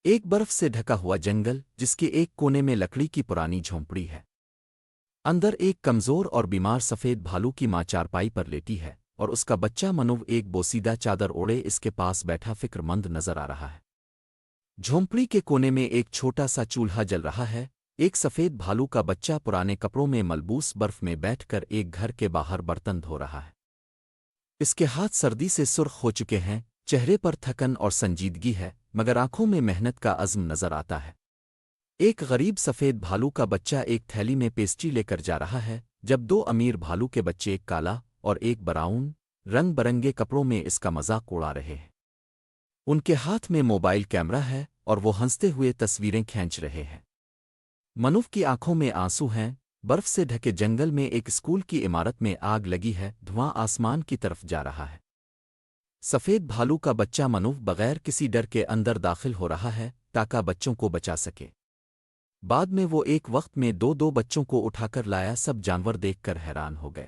ایک برف سے ڈھکا ہوا جنگل جس کے ایک کونے میں لکڑی کی پرانی جھونپڑی ہے۔ اندر ایک کمزور اور بیمار سفید بھالو کی ماں چارپائی پر لیٹی ہے اور اس کا بچہ منو ایک بوسیدہ چادر اوڑے اس کے پاس بیٹھا فکر مند نظر آ رہا ہے۔ جھونپڑی کے کونے میں ایک چھوٹا سا چولہا جل رہا ہے۔ ایک سفید بھالو کا بچہ پرانے کپڑوں میں ملبوس برف میں بیٹھ کر ایک گھر کے باہر برتن دھو رہا ہے۔ اس کے ہاتھ سردی سے سرخ ہو چکے ہیں، چہرے پر تھکن اور سنجیدگی ہے، مگر آنکھوں میں محنت کا عزم نظر آتا ہے۔ ایک غریب سفید بھالو کا بچہ ایک تھیلی میں پیسٹری لے کر جا رہا ہے، جب دو امیر بھالو کے بچے ایک کالا اور ایک براؤن رنگ برنگے کپڑوں میں اس کا مذاق اڑا رہے ہیں۔ ان کے ہاتھ میں موبائل کیمرہ ہے اور وہ ہنستے ہوئے تصویریں کھینچ رہے ہیں۔ منوف کی آنکھوں میں آنسو ہیں۔ برف سے ڈھکے جنگل میں ایک اسکول کی عمارت میں آگ لگی ہے، دھواں آسمان کی طرف جا رہا ہے۔ سفید بھالو کا بچہ منوف بغیر کسی ڈر کے اندر داخل ہو رہا ہے تاکہ بچوں کو بچا سکے۔ بعد میں وہ ایک وقت میں دو بچوں کو اٹھا کر لایا۔ سب جانور دیکھ کر حیران ہو گئے۔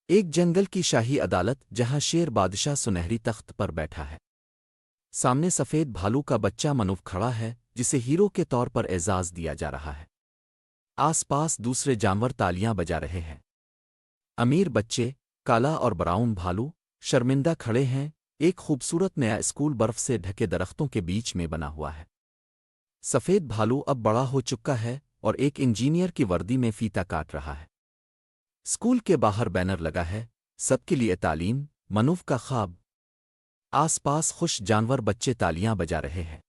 ایک جنگل کی شاہی عدالت جہاں شیر بادشاہ سنہری تخت پر بیٹھا ہے۔ سامنے سفید بھالو کا بچہ منوف کھڑا ہے جسے ہیرو کے طور پر اعزاز دیا جا رہا ہے۔ آس پاس دوسرے جانور تالیاں بجا رہے ہیں۔ امیر بچے کالا اور براؤن بھالو شرمندہ کھڑے ہیں۔ ایک خوبصورت نیا اسکول برف سے ڈھکے درختوں کے بیچ میں بنا ہوا ہے۔ سفید بھالو اب بڑا ہو چکا ہے اور ایک انجینئر کی وردی میں فیتا کاٹ رہا ہے۔ اسکول کے باہر بینر لگا ہے، سب کے لیے تعلیم، منوف کا خواب۔ آس پاس خوش جانور بچے تالیاں بجا رہے ہیں۔